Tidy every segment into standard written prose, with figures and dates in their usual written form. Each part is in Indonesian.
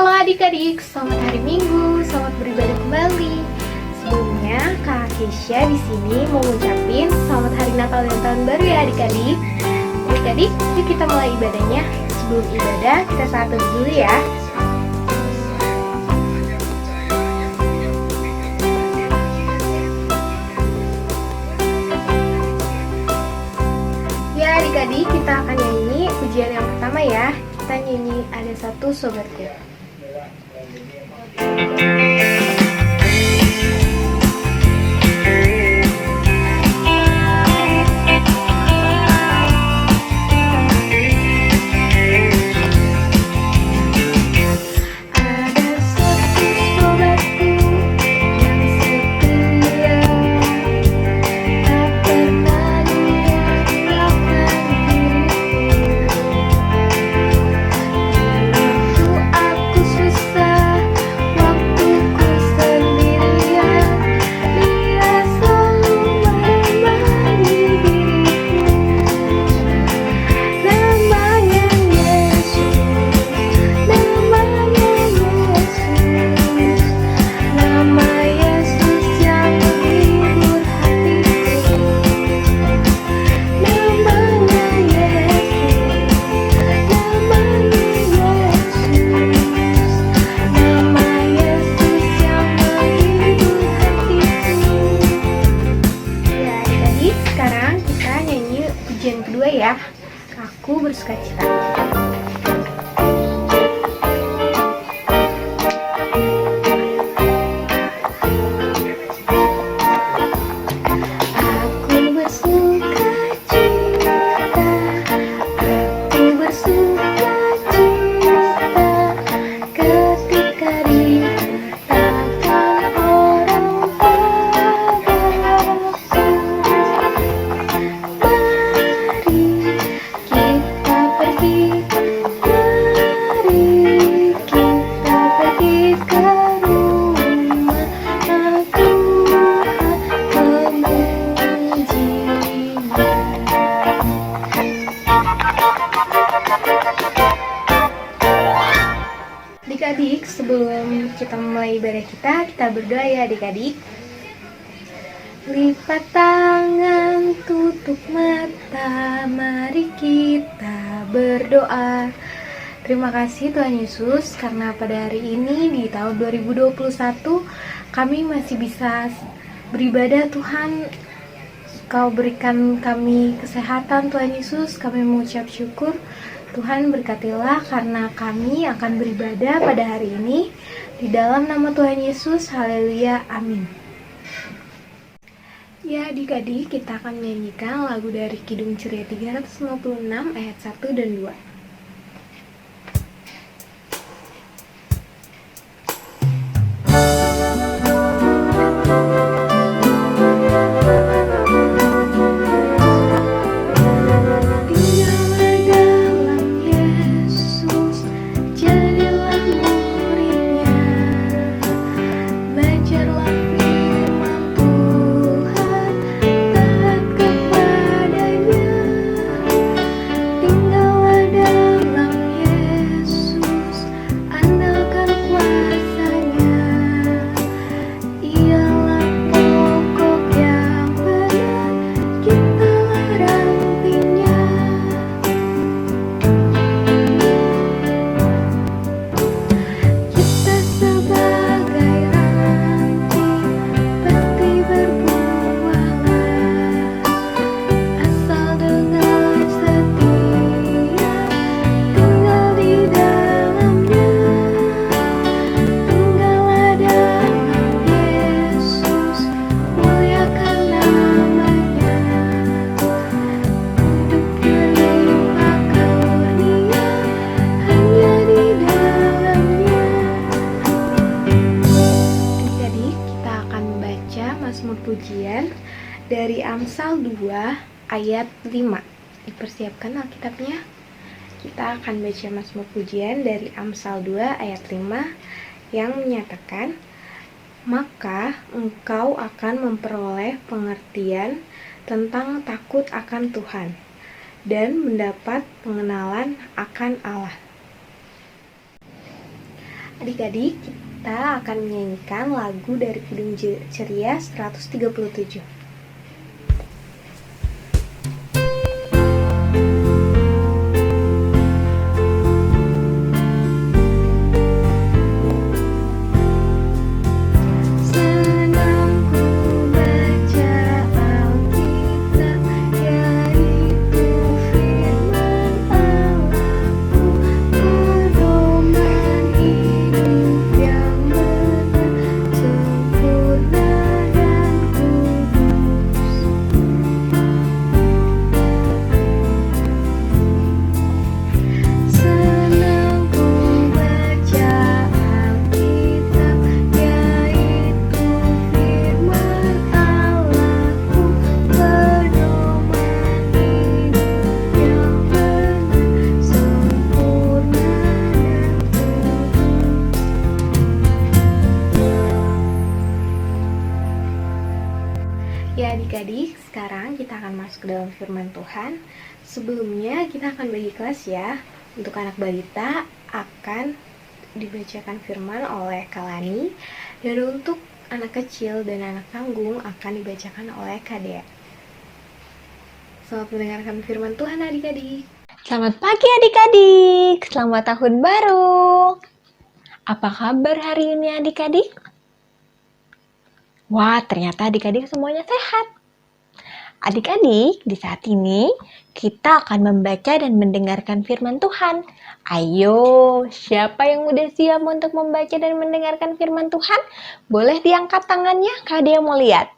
Halo adik-adik, selamat hari Minggu, selamat beribadah kembali. Sebelumnya, Kak Kesha di sini mau ngucapin selamat hari Natal dan Tahun Baru ya adik-adik. Adik-adik, yuk kita mulai ibadahnya. Sebelum ibadah, kita saat teduh dulu ya. Ya adik-adik, kita akan nyanyi pujian yang pertama ya. Kita nyanyi Ada Satu Sobatku. Pujian kedua ya, Aku Bersukacita. Adik-adik, sebelum kita mulai ibadah kita berdoa ya adik-adik. Lipat tangan, tutup mata, mari kita berdoa. Terima kasih Tuhan Yesus, karena pada hari ini di tahun 2021 kami masih bisa beribadah. Tuhan, Kau berikan kami kesehatan Tuhan Yesus, kami mengucap syukur. Tuhan berkatilah karena kami akan beribadah pada hari ini. Di dalam nama Tuhan Yesus, haleluya, amin. Ya adik-adik, kita akan menyanyikan lagu dari Kidung Ceria 356 ayat 1 dan 2. Pujian dari Amsal 2 ayat 5. Dipersiapkan Alkitabnya. Kita akan baca Mazmur pujian dari Amsal 2 ayat 5 yang menyatakan, maka engkau akan memperoleh pengertian tentang takut akan Tuhan dan mendapat pengenalan akan Allah. Adik-adik, kita akan menyanyikan lagu dari Kidung Ceria 137. Ya adik-adik, sekarang kita akan masuk ke dalam firman Tuhan. Sebelumnya kita akan bagi kelas ya. Untuk anak balita akan dibacakan firman oleh Kalani, dan untuk anak kecil dan anak tanggung akan dibacakan oleh Kak Dea. Selamat mendengarkan firman Tuhan adik-adik. Selamat pagi adik-adik, selamat tahun baru. Apa kabar hari ini adik-adik? Wah, ternyata adik-adik semuanya sehat. Adik-adik, di saat ini kita akan membaca dan mendengarkan firman Tuhan. Ayo, siapa yang udah siap untuk membaca dan mendengarkan firman Tuhan? Boleh diangkat tangannya, Kak Dea mau lihat.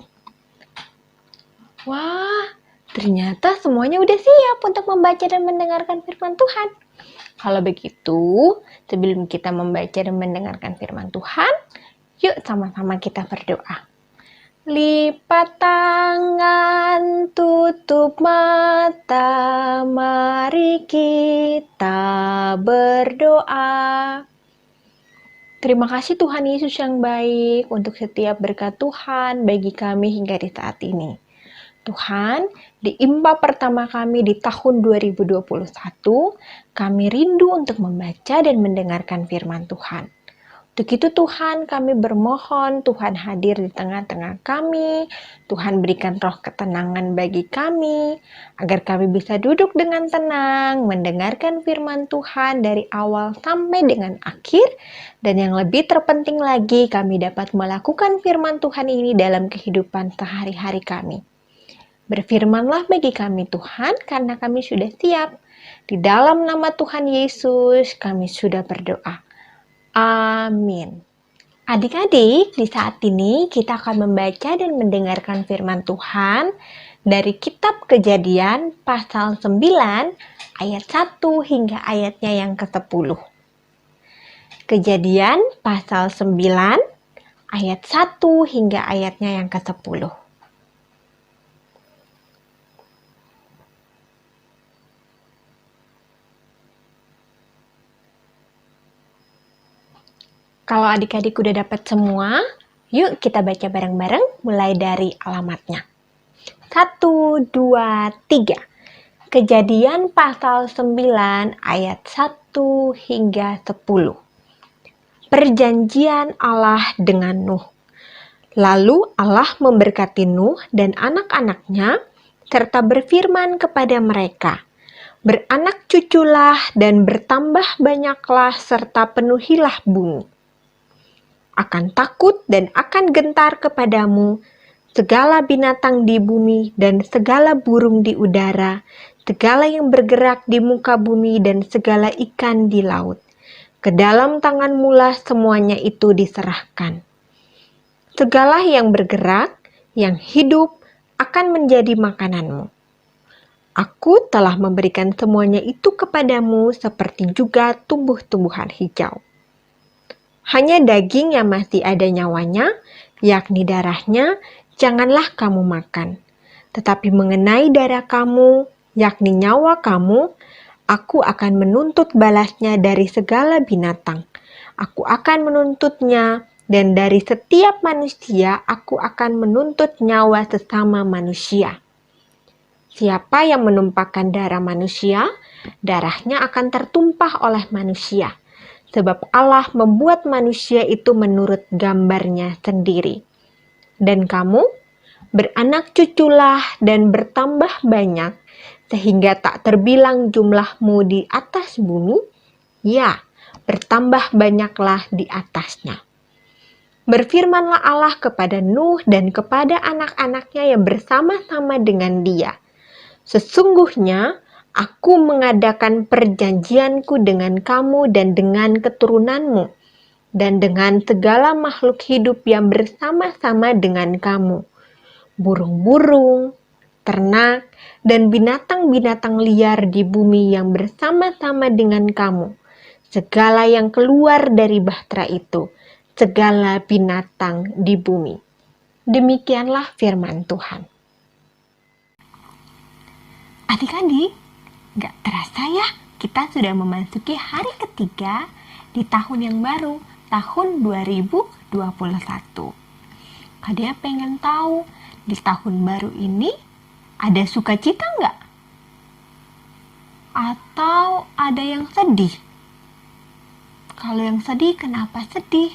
Wah, ternyata semuanya udah siap untuk membaca dan mendengarkan firman Tuhan. Kalau begitu, sebelum kita membaca dan mendengarkan firman Tuhan, yuk sama-sama kita berdoa. Lipat tangan, tutup mata, mari kita berdoa. Terima kasih Tuhan Yesus yang baik untuk setiap berkat Tuhan bagi kami hingga di saat ini. Tuhan, di IMPA pertama kami di tahun 2021, kami rindu untuk membaca dan mendengarkan firman Tuhan. Untuk itu Tuhan, kami bermohon Tuhan hadir di tengah-tengah kami, Tuhan berikan roh ketenangan bagi kami, agar kami bisa duduk dengan tenang, mendengarkan firman Tuhan dari awal sampai dengan akhir, dan yang lebih terpenting lagi, kami dapat melakukan firman Tuhan ini dalam kehidupan sehari-hari kami. Berfirmanlah bagi kami Tuhan, karena kami sudah siap. Di dalam nama Tuhan Yesus, kami sudah berdoa. Amin. Adik-adik, di saat ini kita akan membaca dan mendengarkan firman Tuhan dari kitab Kejadian pasal 9 ayat 1 hingga ayatnya yang ke-10. Kejadian pasal 9 ayat 1 hingga ayatnya yang ke-10. Kalau adik-adik udah dapat semua, yuk kita baca bareng-bareng mulai dari alamatnya. 1, 2, 3. Kejadian pasal 9 ayat 1 hingga 10. Perjanjian Allah dengan Nuh. Lalu Allah memberkati Nuh dan anak-anaknya serta berfirman kepada mereka, beranak cuculah dan bertambah banyaklah serta penuhilah bumi. Akan takut dan akan gentar kepadamu segala binatang di bumi dan segala burung di udara, segala yang bergerak di muka bumi dan segala ikan di laut. Ke dalam tanganmu lah semuanya itu diserahkan. Segala yang bergerak, yang hidup, akan menjadi makananmu. Aku telah memberikan semuanya itu kepadamu seperti juga tumbuh-tumbuhan hijau. Hanya daging yang masih ada nyawanya, yakni darahnya, janganlah kamu makan. Tetapi mengenai darah kamu, yakni nyawa kamu, aku akan menuntut balasnya dari segala binatang. Aku akan menuntutnya, dan dari setiap manusia aku akan menuntut nyawa sesama manusia. Siapa yang menumpahkan darah manusia, darahnya akan tertumpah oleh manusia. sebab Allah membuat manusia itu menurut gambarnya sendiri. Dan kamu beranak cuculah dan bertambah banyak, sehingga tak terbilang jumlahmu di atas bumi, ya, bertambah banyaklah di atasnya. Berfirmanlah Allah kepada Nuh dan kepada anak-anaknya yang bersama-sama dengan dia. Sesungguhnya aku mengadakan perjanjianku dengan kamu dan dengan keturunanmu, dan dengan segala makhluk hidup yang bersama-sama dengan kamu, burung-burung, ternak, dan binatang-binatang liar di bumi yang bersama-sama dengan kamu, segala yang keluar dari bahtera itu, segala binatang di bumi. Demikianlah firman Tuhan. Adik-adik, gak terasa ya, kita sudah memasuki hari ketiga di tahun yang baru, tahun 2021. Kalian pengen tahu, di tahun baru ini ada sukacita nggak? Atau ada yang sedih? Kalau yang sedih, kenapa sedih?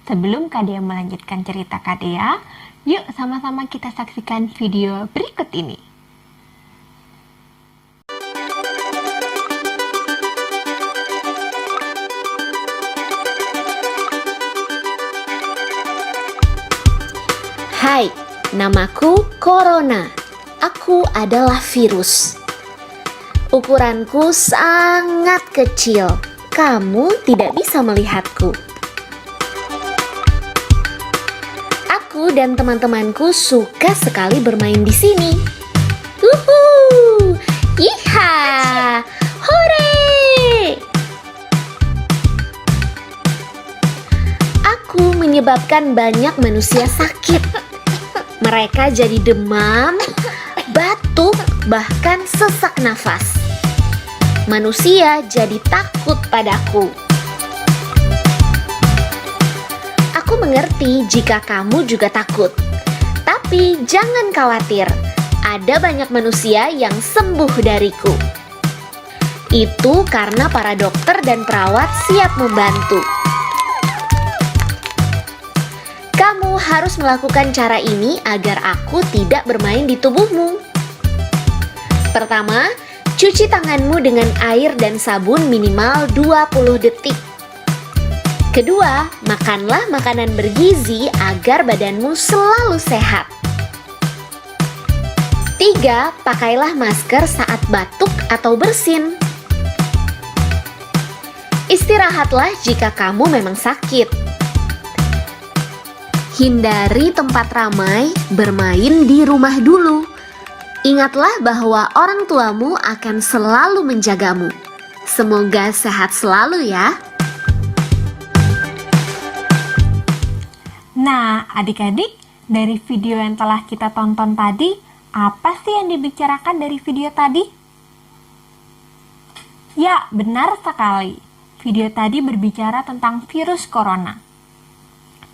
Sebelum Kadea melanjutkan cerita Kadea, yuk sama-sama kita saksikan video berikut ini. Hai, namaku Corona. Aku adalah virus. Ukuranku sangat kecil. Kamu tidak bisa melihatku. Aku dan teman-temanku suka sekali bermain di sini. Uhu! Yiha! Hore! Aku menyebabkan banyak manusia sakit. Mereka jadi demam, batuk, bahkan sesak nafas. Manusia jadi takut padaku. Aku mengerti jika kamu juga takut. Tapi jangan khawatir, ada banyak manusia yang sembuh dariku. Itu karena para dokter dan perawat siap membantu. Kamu harus melakukan cara ini agar aku tidak bermain di tubuhmu. Pertama, cuci tanganmu dengan air dan sabun minimal 20 detik. Kedua, makanlah makanan bergizi agar badanmu selalu sehat. 3. Pakailah masker saat batuk atau bersin. Istirahatlah jika kamu memang sakit. Hindari tempat ramai, bermain di rumah dulu. Ingatlah bahwa orang tuamu akan selalu menjagamu. Semoga sehat selalu ya. Nah, adik-adik, dari video yang telah kita tonton tadi, apa sih yang dibicarakan dari video tadi? Ya, benar sekali. Video tadi berbicara tentang virus corona.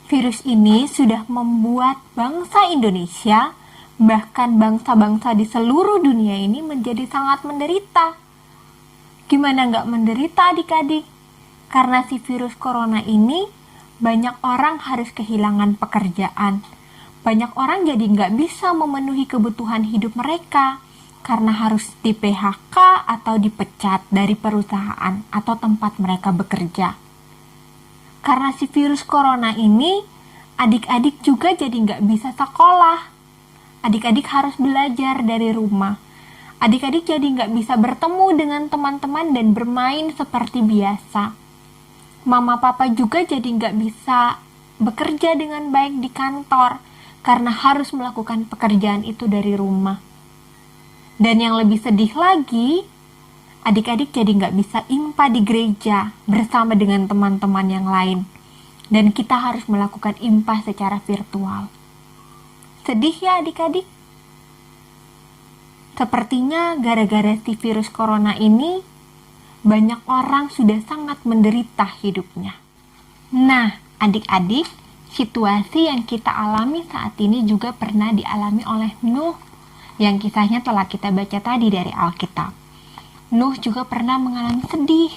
Virus ini sudah membuat bangsa Indonesia, bahkan bangsa-bangsa di seluruh dunia ini menjadi sangat menderita. Gimana nggak menderita adik-adik? Karena si virus corona ini, banyak orang harus kehilangan pekerjaan. Banyak orang jadi nggak bisa memenuhi kebutuhan hidup mereka karena harus di PHK atau dipecat dari perusahaan atau tempat mereka bekerja. Karena si virus corona ini, adik-adik juga jadi nggak bisa sekolah. Adik-adik harus belajar dari rumah. Adik-adik jadi nggak bisa bertemu dengan teman-teman dan bermain seperti biasa. Mama papa juga jadi nggak bisa bekerja dengan baik di kantor karena harus melakukan pekerjaan itu dari rumah. Dan yang lebih sedih lagi, adik-adik jadi nggak bisa impa di gereja bersama dengan teman-teman yang lain. Dan kita harus melakukan impa secara virtual. Sedih ya adik-adik? Sepertinya gara-gara si virus corona ini, banyak orang sudah sangat menderita hidupnya. Nah, adik-adik, situasi yang kita alami saat ini juga pernah dialami oleh Nuh, yang kisahnya telah kita baca tadi dari Alkitab. Nuh juga pernah mengalami sedih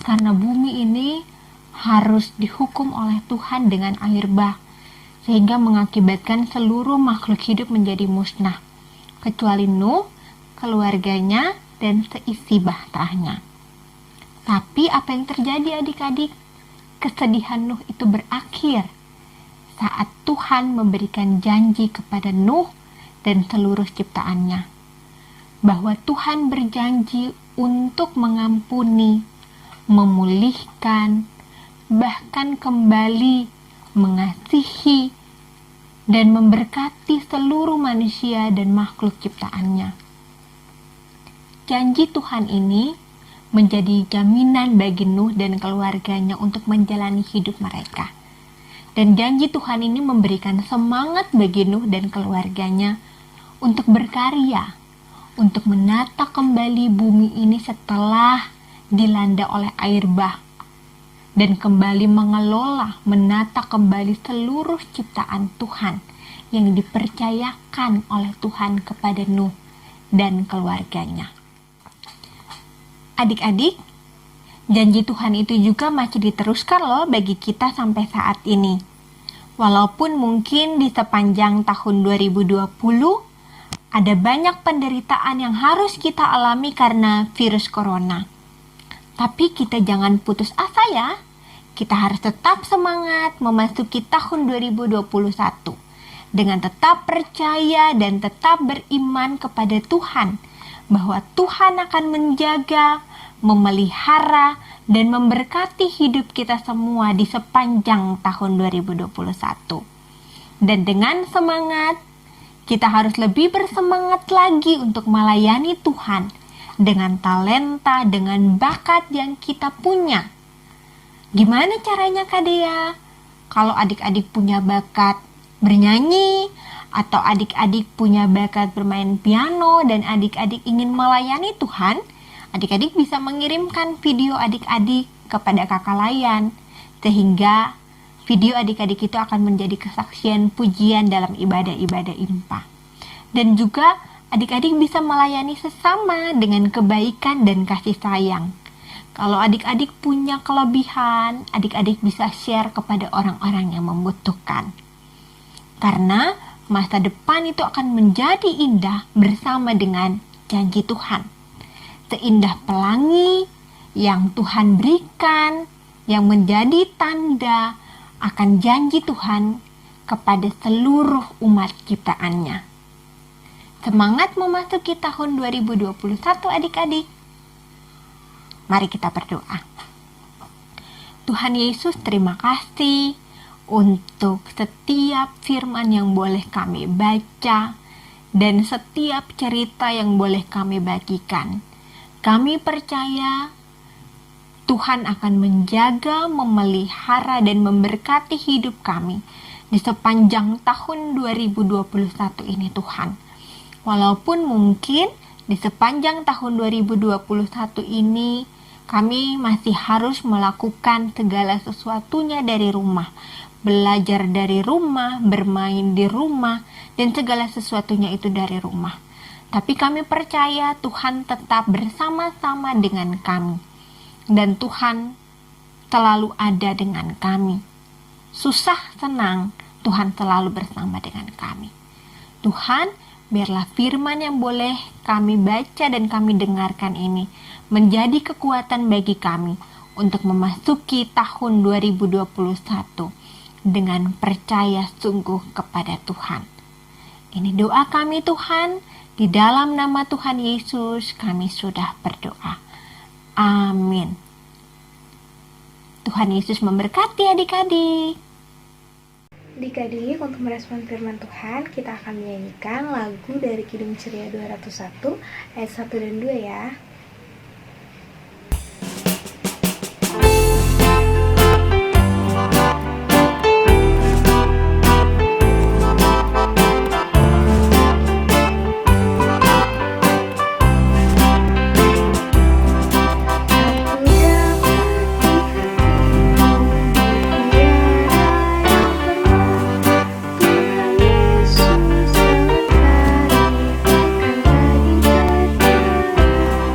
karena bumi ini harus dihukum oleh Tuhan dengan air bah, sehingga mengakibatkan seluruh makhluk hidup menjadi musnah, kecuali Nuh, keluarganya, dan seisi bahtanya. Tapi apa yang terjadi adik-adik? Kesedihan Nuh itu berakhir saat Tuhan memberikan janji kepada Nuh dan seluruh ciptaannya, bahwa Tuhan berjanji untuk mengampuni, memulihkan, bahkan kembali mengasihi dan memberkati seluruh manusia dan makhluk ciptaannya. Janji Tuhan ini menjadi jaminan bagi Nuh dan keluarganya untuk menjalani hidup mereka. Dan janji Tuhan ini memberikan semangat bagi Nuh dan keluarganya untuk berkarya, untuk menata kembali bumi ini setelah dilanda oleh air bah, dan kembali mengelola, menata kembali seluruh ciptaan Tuhan yang dipercayakan oleh Tuhan kepada Nuh dan keluarganya. Adik-adik, janji Tuhan itu juga masih diteruskan loh bagi kita sampai saat ini. Walaupun mungkin di sepanjang tahun 2020 ada banyak penderitaan yang harus kita alami karena virus corona. Tapi kita jangan putus asa ya. Kita harus tetap semangat memasuki tahun 2021 dengan tetap percaya dan tetap beriman kepada Tuhan, bahwa Tuhan akan menjaga, memelihara, dan memberkati hidup kita semua di sepanjang tahun 2021. Dan dengan semangat, kita harus lebih bersemangat lagi untuk melayani Tuhan dengan talenta, dengan bakat yang kita punya. Gimana caranya Kak Dea? Kalau adik-adik punya bakat bernyanyi, atau adik-adik punya bakat bermain piano, dan adik-adik ingin melayani Tuhan, adik-adik bisa mengirimkan video adik-adik kepada kakak layan, sehingga video adik-adik itu akan menjadi kesaksian pujian dalam ibadah-ibadah IMPA. Dan juga adik-adik bisa melayani sesama dengan kebaikan dan kasih sayang. Kalau adik-adik punya kelebihan, adik-adik bisa share kepada orang-orang yang membutuhkan. Karena masa depan itu akan menjadi indah bersama dengan janji Tuhan. Seindah pelangi yang Tuhan berikan, yang menjadi tanda akan janji Tuhan kepada seluruh umat ciptaannya. Semangat memasuki tahun 2021 adik-adik. Mari kita berdoa. Tuhan Yesus, terima kasih untuk setiap firman yang boleh kami baca dan setiap cerita yang boleh kami bagikan. Kami percaya Tuhan akan menjaga, memelihara, dan memberkati hidup kami di sepanjang tahun 2021 ini Tuhan. Walaupun mungkin di sepanjang tahun 2021 ini kami masih harus melakukan segala sesuatunya dari rumah, belajar dari rumah, bermain di rumah, dan segala sesuatunya itu dari rumah. Tapi kami percaya Tuhan tetap bersama-sama dengan kami. Dan Tuhan selalu ada dengan kami. Susah, senang, Tuhan selalu bersama dengan kami. Tuhan, biarlah firman yang boleh kami baca dan kami dengarkan ini menjadi kekuatan bagi kami untuk memasuki tahun 2021 dengan percaya sungguh kepada Tuhan. Ini doa kami Tuhan, di dalam nama Tuhan Yesus kami sudah berdoa. Amin. Tuhan Yesus memberkati adik-adik. Adik-adik, untuk merespon firman Tuhan, kita akan menyanyikan lagu dari Kidung Ceria 201 ayat 1 dan 2 ya. Yesus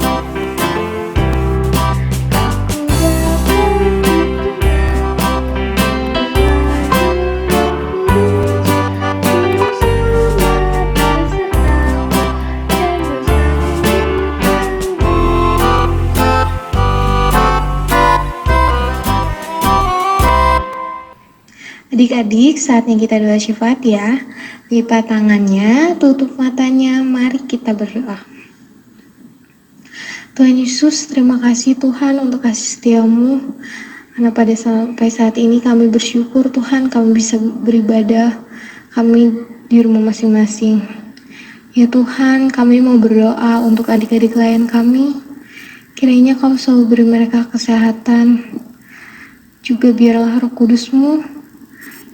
selalu Adik-adik, saatnya kita doa syafaat ya. Lipat tangannya, tutup matanya, mari kita berdoa. Tuhan Yesus, terima kasih Tuhan untuk kasih setiamu. Karena sampai saat ini kami bersyukur Tuhan kami bisa beribadah, kami di rumah masing-masing. Ya Tuhan, kami mau berdoa untuk adik-adik lain kami. Kiranya Kau selalu beri mereka kesehatan. Juga biarlah Roh Kudus-Mu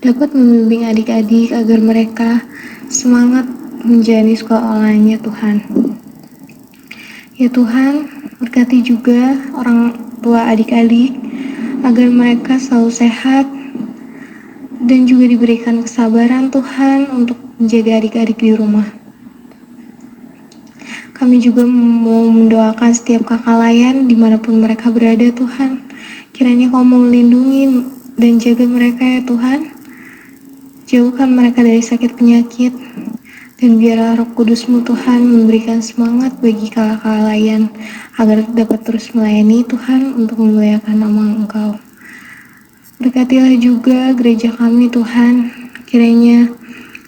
dapat membimbing adik-adik agar mereka semangat menjalani sekolah online-nya Tuhan. Ya Tuhan, berkati juga orang tua adik-adik agar mereka selalu sehat dan juga diberikan kesabaran Tuhan untuk menjaga adik-adik di rumah. Kami juga mau mendoakan setiap kakak layan dimanapun mereka berada Tuhan. Kiranya Kau mau melindungi dan jaga mereka ya Tuhan. Jauhkan mereka dari sakit penyakit. Dan biarlah Roh Kudus-Mu Tuhan memberikan semangat bagi kakak layan agar dapat terus melayani Tuhan untuk memuliakan nama Engkau. Berkatilah juga gereja kami Tuhan. Kiranya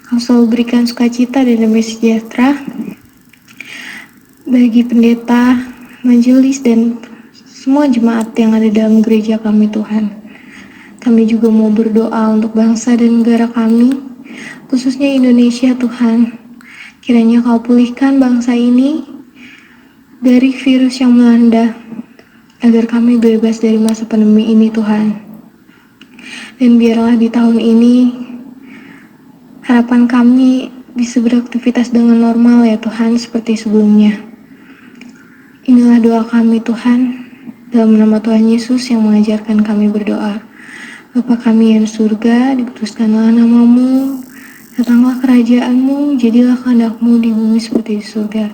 Kau selalu berikan sukacita dan damai sejahtera bagi pendeta, majelis, dan semua jemaat yang ada dalam gereja kami Tuhan. Kami juga mau berdoa untuk bangsa dan negara kami, khususnya Indonesia Tuhan. Kiranya Kau pulihkan bangsa ini dari virus yang melanda, agar kami bebas dari masa pandemi ini Tuhan. Dan biarlah di tahun ini, harapan kami bisa beraktivitas dengan normal ya Tuhan, seperti sebelumnya. Inilah doa kami Tuhan, dalam nama Tuhan Yesus yang mengajarkan kami berdoa. Bapa kami yang di surga, dikuduskanlah nama-Mu, datanglah kerajaan-Mu, jadilah kehendak-Mu di bumi seperti di surga.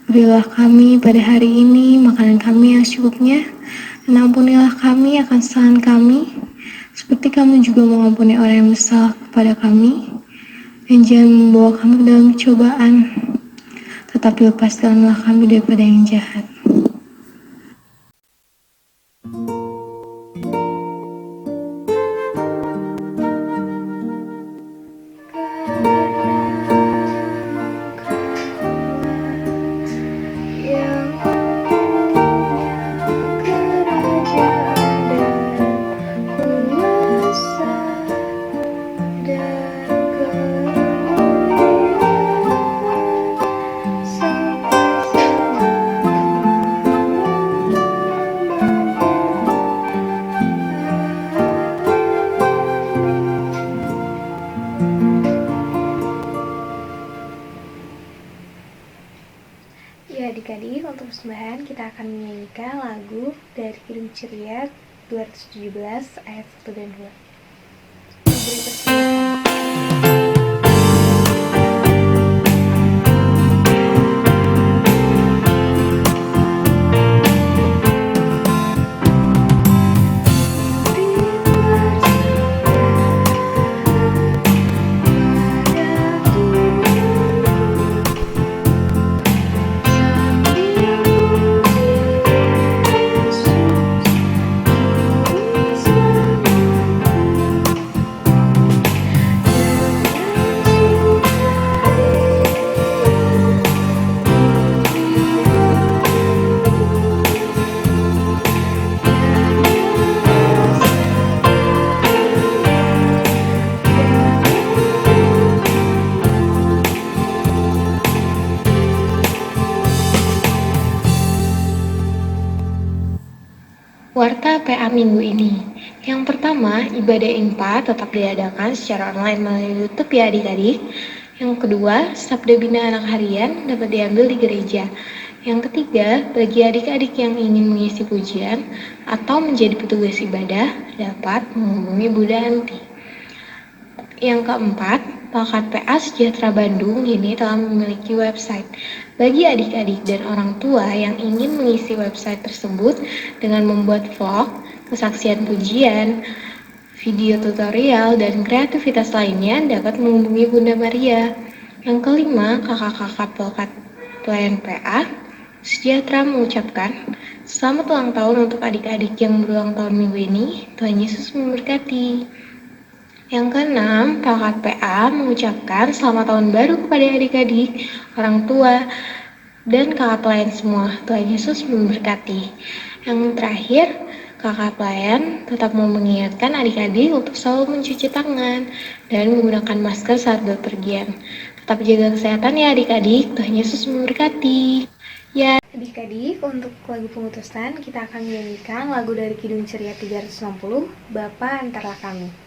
Berilah kami pada hari ini makanan kami yang secukupnya, dan ampunilah kami akan kesalahan kami, seperti kami juga mengampuni orang yang bersalah kepada kami. Dan jangan membawa kami ke dalam cobaan, tetapi lepaskanlah kami daripada yang jahat. Ya adik-adik, untuk persembahan kita akan menyanyikan lagu dari Kirim Ceria 217 ayat 1 dan 2. Beri persembahan. Warta PA minggu ini. Yang pertama, ibadah IMPA tetap diadakan secara online melalui YouTube ya adik-adik. Yang kedua, Sabda Bina Anak Harian dapat diambil di gereja. Yang ketiga, bagi adik-adik yang ingin mengisi pujian atau menjadi petugas ibadah, dapat menghubungi Bunda Anti. Yang keempat, Plakat PA Sejahtera Bandung ini telah memiliki website. Bagi adik-adik dan orang tua yang ingin mengisi website tersebut dengan membuat vlog, kesaksian pujian, video tutorial, dan kreativitas lainnya dapat menghubungi Bunda Maria. Yang kelima, kakak-kakak Plakat Pelayan PA Sejahtera mengucapkan selamat ulang tahun untuk adik-adik yang berulang tahun minggu ini. Tuhan Yesus memberkati. Yang keenam, Kakak PA mengucapkan selamat tahun baru kepada adik-adik, orang tua, dan kakak pelayan semua. Tuhan Yesus memberkati. Yang terakhir, kakak pelayan tetap mau mengingatkan adik-adik untuk selalu mencuci tangan dan menggunakan masker saat berpergian. Tetap jaga kesehatan ya adik-adik. Tuhan Yesus memberkati. Ya, adik-adik, untuk lagu pengutusan kita akan menyanyikan lagu dari Kidung Ceria 360, Bapa Antarlah Kami.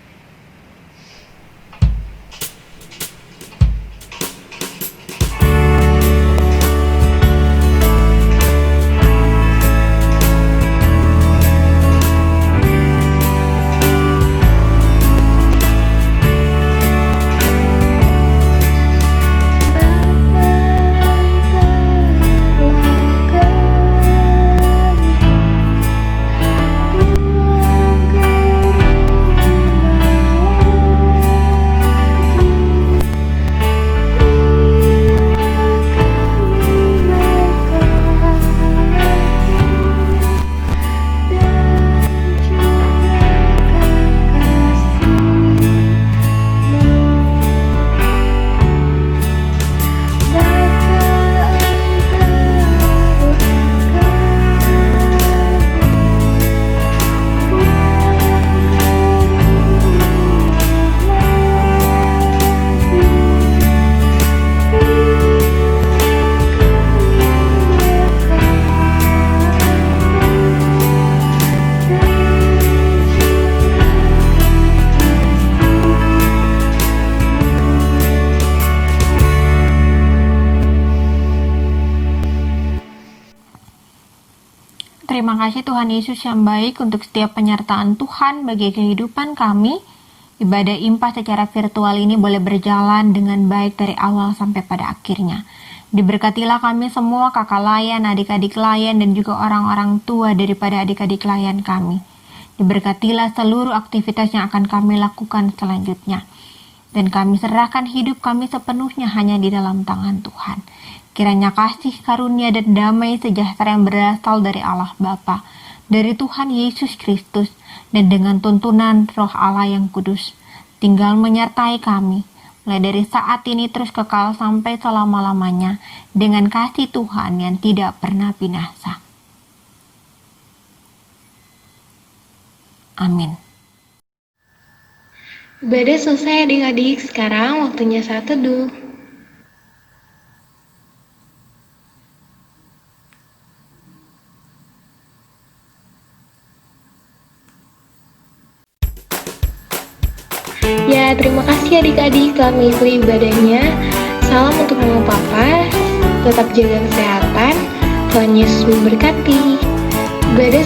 Terima kasih Tuhan Yesus yang baik untuk setiap penyertaan Tuhan bagi kehidupan kami. Ibadah IMPA secara virtual ini boleh berjalan dengan baik dari awal sampai pada akhirnya. Diberkatilah kami semua, kakak layan, adik-adik layan, dan juga orang-orang tua daripada adik-adik layan kami. Diberkatilah seluruh aktivitas yang akan kami lakukan selanjutnya. Dan kami serahkan hidup kami sepenuhnya hanya di dalam tangan Tuhan. Kiranya kasih, karunia, dan damai sejahtera yang berasal dari Allah Bapa, dari Tuhan Yesus Kristus, dan dengan tuntunan Roh Allah yang kudus, tinggal menyertai kami, mulai dari saat ini terus kekal sampai selama-lamanya, dengan kasih Tuhan yang tidak pernah binasa. Amin. Ibadah selesai adik-adik, sekarang waktunya saat teduh. Ya, terima kasih adik-adik telah mengikuti ibadahnya. Salam untuk mama papa, tetap jaga kesehatan. Tuhan Yesus memberkati. Ibadah